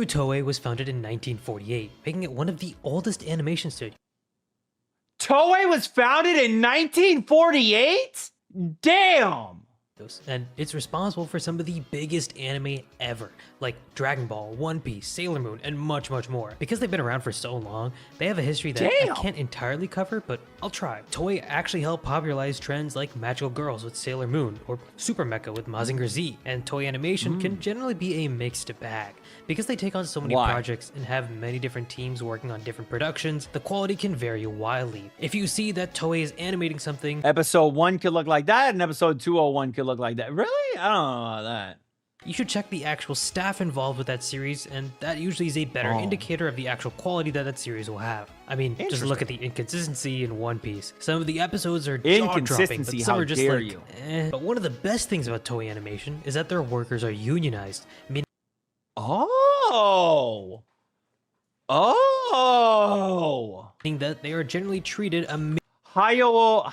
Toei was founded in 1948, making it one of the oldest animation studios. Toei was founded in 1948? Damn! And it's responsible for some of the biggest anime ever, like Dragon Ball, One Piece, Sailor Moon, and much, much more. Because they've been around for so long, they have a history that I can't entirely cover, but I'll try. Toei actually helped popularize trends like magical girls with Sailor Moon, or Super Mecha with Mazinger Z, and Toei animation can generally be a mixed bag. Because they take on so many projects and have many different teams working on different productions, the quality can vary wildly. If you see that Toei is animating something, episode 1 could look like that, and episode 201 could look like that. Really? I don't know about that. You should check the actual staff involved with that series, and that usually is a better indicator of the actual quality that series will have. I mean, just look at the inconsistency in One Piece. Some of the episodes are jaw-dropping, but some are just like, eh. But one of the best things about Toei Animation is that their workers are unionized. Meaning that they are generally treated Hayao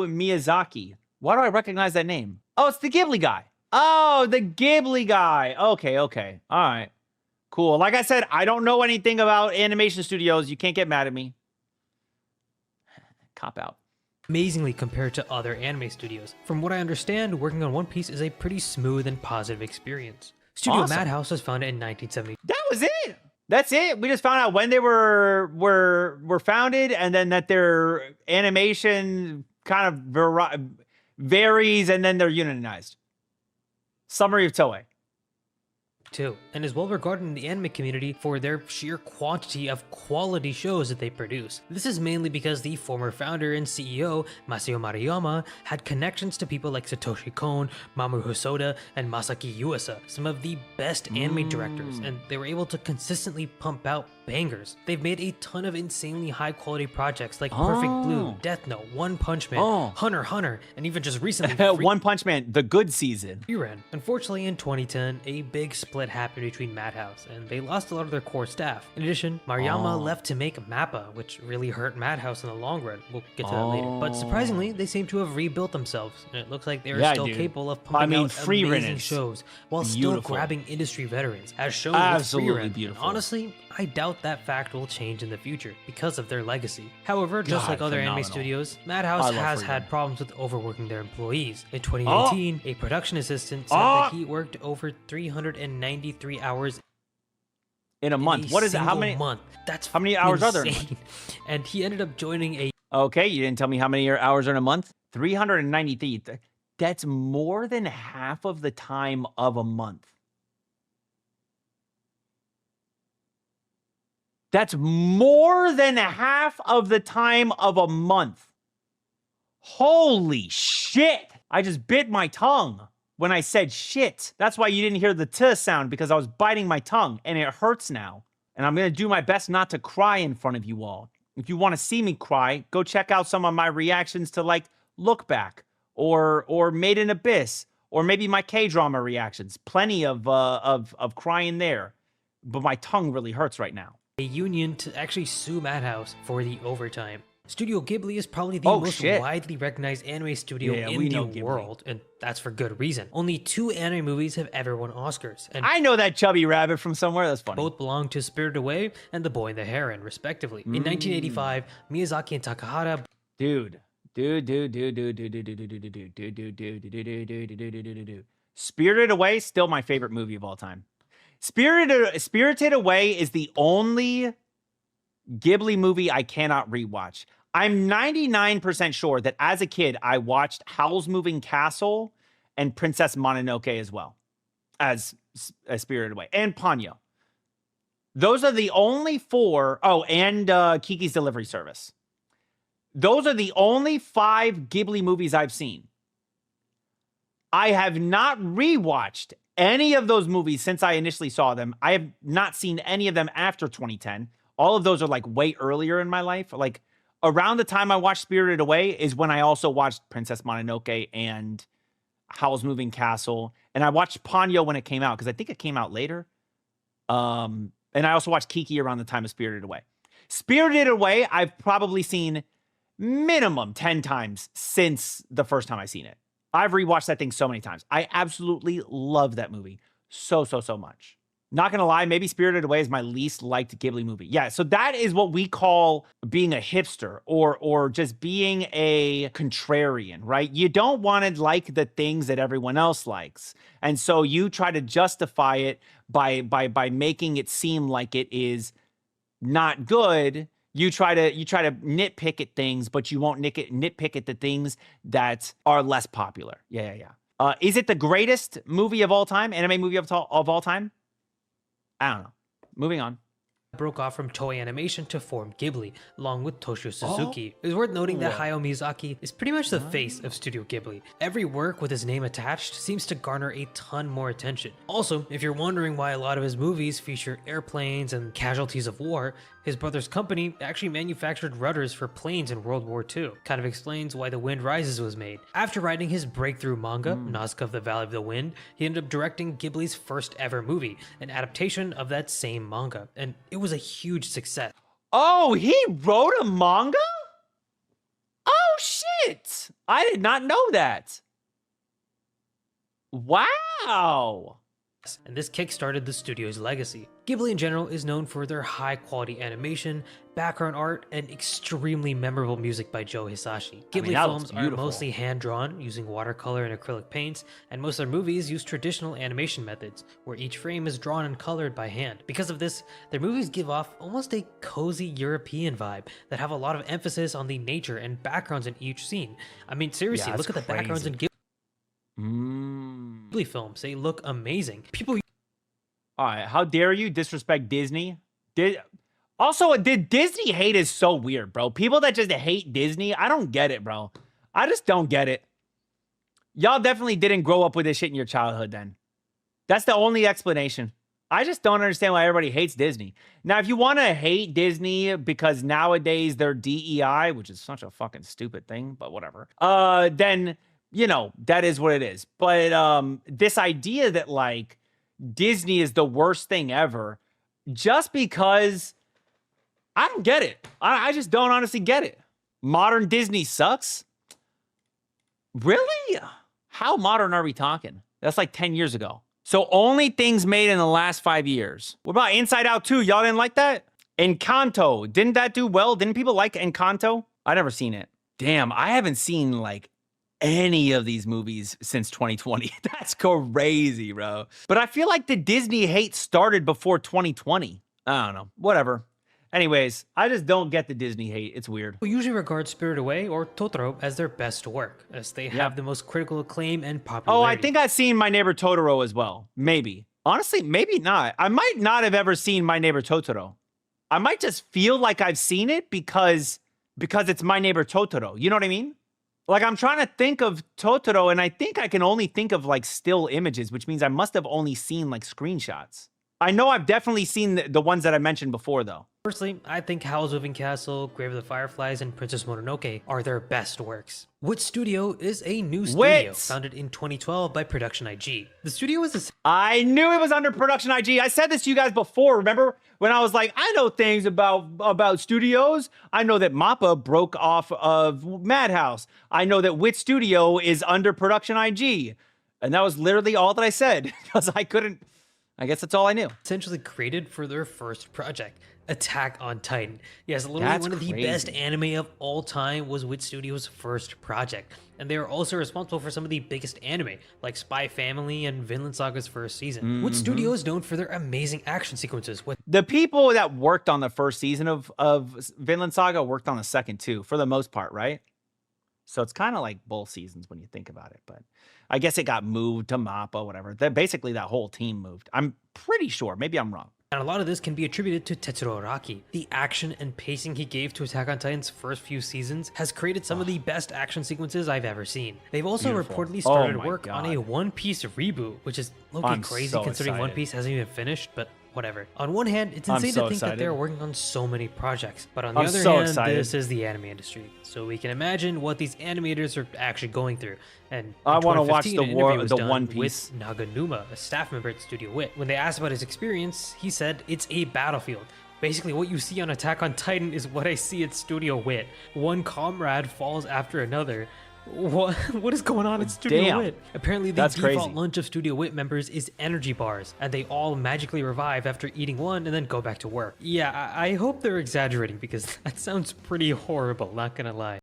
Miyazaki. Why do I recognize that name? Oh, it's the Ghibli guy. Oh, the Ghibli guy. Okay. All right. Cool. Like I said, I don't know anything about animation studios. You can't get mad at me. Cop out. amazingly compared to other anime studios. From what I understand, working on One Piece is a pretty smooth and positive experience. Studio Madhouse was founded in 1970. That was it. That's it. We just found out when they were founded, and then that their animation kind of varies, and then they're unionized. Summary of Toei. And is well regarded in the anime community for their sheer quantity of quality shows that they produce. This is mainly because the former founder and CEO, Masao Maruyama, had connections to people like Satoshi Kon, Mamoru Hosoda, and Masaki Yuasa, some of the best anime directors, and they were able to consistently pump out bangers. They've made a ton of insanely high quality projects like Perfect Blue, Death Note, One Punch Man, Hunter x Hunter, and even just recently One Punch Man, the good season. Frieren. Unfortunately, in 2010, a big split happened between Madhouse, and they lost a lot of their core staff. In addition, Maruyama left to make Mappa, which really hurt Madhouse in the long run. We'll get to that later. But surprisingly, they seem to have rebuilt themselves, and it looks like they are still capable of pumping out amazing shows while still grabbing industry veterans, as shown with Frieren. Beautiful. Honestly, I doubt that fact will change in the future because of their legacy. However, just like other anime studios, Madhouse has had problems with overworking their employees. In 2018, a production assistant said that he worked over 393 hours in a month. What is it? How many month? That's how many hours are there? And he ended up joining a Okay, you didn't tell me how many hours are in a month. 393. That's more than half of the time of a month. That's more than half of the time of a month. Holy shit. I just bit my tongue when I said shit. That's why you didn't hear the t sound, because I was biting my tongue and it hurts now. And I'm going to do my best not to cry in front of you all. If you want to see me cry, go check out some of my reactions to like Look Back or Made in Abyss, or maybe my K-drama reactions. Plenty of crying there. But my tongue really hurts right now. A union to actually sue Madhouse for the overtime. Studio Ghibli is probably the most widely recognized anime studio in the world, and that's for good reason. Only 2 anime movies have ever won Oscars, and I know that chubby rabbit from somewhere. That's funny. Both belong to Spirited Away and The Boy and the Heron, respectively. In 1985, Miyazaki and Takahata. Spirited Away, still my favorite movie of all time. Spirited Away is the only Ghibli movie I cannot rewatch. I'm 99% sure that as a kid, I watched Howl's Moving Castle and Princess Mononoke as well as Spirited Away, and Ponyo. Those are the only 4. Oh, and Kiki's Delivery Service. Those are the only 5 Ghibli movies I've seen. I have not rewatched any of those movies since I initially saw them. I have not seen any of them after 2010. All of those are like way earlier in my life. Like around the time I watched Spirited Away is when I also watched Princess Mononoke and Howl's Moving Castle. And I watched Ponyo when it came out, because I think it came out later. And I also watched Kiki around the time of Spirited Away. Spirited Away, I've probably seen minimum 10 times since the first time I seen it. I've rewatched that thing so many times. I absolutely love that movie so much. Not gonna lie, maybe Spirited Away is my least liked Ghibli movie. Yeah, so that is what we call being a hipster or just being a contrarian, right? You don't want to like the things that everyone else likes. And so you try to justify it by making it seem like it is not good. You try to nitpick at things, but you won't nitpick at the things that are less popular. Yeah. Is it the greatest movie of all time? Anime movie of all time? I don't know. Moving on. Broke off from Toei Animation to form Ghibli, along with Toshio Suzuki. It's worth noting that Hayao Miyazaki is pretty much the face of Studio Ghibli. Every work with his name attached seems to garner a ton more attention. Also, if you're wondering why a lot of his movies feature airplanes and casualties of war, his brother's company actually manufactured rudders for planes in World War II. Kind of explains why The Wind Rises was made. After writing his breakthrough manga, Nausicaa of the Valley of the Wind, he ended up directing Ghibli's first ever movie, an adaptation of that same manga, and it was a huge success. Oh, he wrote a manga? Oh, shit. I did not know that. Wow. And this kickstarted the studio's legacy. Ghibli in general is known for their high-quality animation, background art, and extremely memorable music by Joe Hisashi. Ghibli films are mostly hand-drawn, using watercolor and acrylic paints, and most of their movies use traditional animation methods, where each frame is drawn and colored by hand. Because of this, their movies give off almost a cozy European vibe that have a lot of emphasis on the nature and backgrounds in each scene. I mean, seriously, look at the backgrounds in Ghibli films. They look amazing. People... All right, how dare you disrespect Disney? Also, the Disney hate is so weird, bro. People that just hate Disney, I don't get it, bro. I just don't get it. Y'all definitely didn't grow up with this shit in your childhood then. That's the only explanation. I just don't understand why everybody hates Disney. Now, if you want to hate Disney because nowadays they're DEI, which is such a fucking stupid thing, but whatever, then, you know, that is what it is. But this idea that, like, Disney is the worst thing ever, just because I don't get it. I just don't honestly get it. Modern Disney sucks? Really? How modern are we talking? That's like 10 years ago. So only things made in the last 5 years. What about Inside Out 2? Y'all didn't like that? Encanto, didn't that do well? Didn't people like Encanto? I never seen it. Damn, I haven't seen like any of these movies since 2020. That's crazy, bro. But I feel like the Disney hate started before 2020. I don't know. Whatever. Anyways, I just don't get the Disney hate. It's weird. People usually regard Spirited Away or Totoro as their best work, as they have the most critical acclaim and popularity. Oh, I think I've seen My Neighbor Totoro as well. Maybe. Honestly, maybe not. I might not have ever seen My Neighbor Totoro. I might just feel like I've seen it because it's My Neighbor Totoro. You know what I mean? Like, I'm trying to think of Totoro, and I think I can only think of, like, still images, which means I must have only seen, like, screenshots. I know I've definitely seen the ones that I mentioned before, though. Personally, I think Howl's Moving Castle, Grave of the Fireflies, and Princess Mononoke are their best works. Wit Studio is a new studio founded in 2012 by Production IG. The studio is I knew it was under Production IG. I said this to you guys before, remember? When I was like, I know things about studios. I know that MAPPA broke off of Madhouse. I know that Wit Studio is under Production IG. And that was literally all that I said, because I guess that's all I knew. Essentially created for their first project, Attack on Titan. Yes, literally one of the best anime of all time was Wit Studio's first project. And they are also responsible for some of the biggest anime, like Spy Family and Vinland Saga's first season. Wit Studio is known for their amazing action sequences. With the people that worked on the first season of Vinland Saga worked on the second too, for the most part, right? So it's kind of like both seasons when you think about it, but I guess it got moved to MAPPA, whatever. Basically, that whole team moved. I'm pretty sure. Maybe I'm wrong. And a lot of this can be attributed to Tetsuro Araki. The action and pacing he gave to Attack on Titan's first few seasons has created some of the best action sequences I've ever seen. They've also reportedly started work on a One Piece reboot, which is low-key crazy considering One Piece hasn't even finished, but whatever. On one hand, it's insane to think that they're working on so many projects, but on the other hand, this is the anime industry. So we can imagine what these animators are actually going through. And I want to watch the One Piece. With Naganuma, a staff member at Studio Wit. When they asked about his experience, he said, "It's a battlefield. Basically, what you see on Attack on Titan is what I see at Studio Wit. One comrade falls after another. What is going on at Studio Damn. Wit? Apparently, the That's default crazy. lunch of Studio Wit members is energy bars, and they all magically revive after eating one and then go back to work. Yeah, I hope they're exaggerating because that sounds pretty horrible, not gonna lie.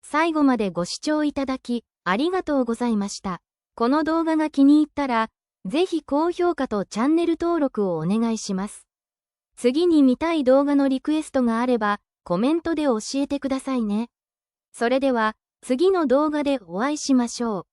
最後までご視聴いただき、ありがとうございました。この動画が気に入ったら、ぜひ高評価とチャンネル登録をお願いします。次に見たい動画のリクエストがあれば、コメントで教えてくださいね。それでは、次の動画でお会いしましょう。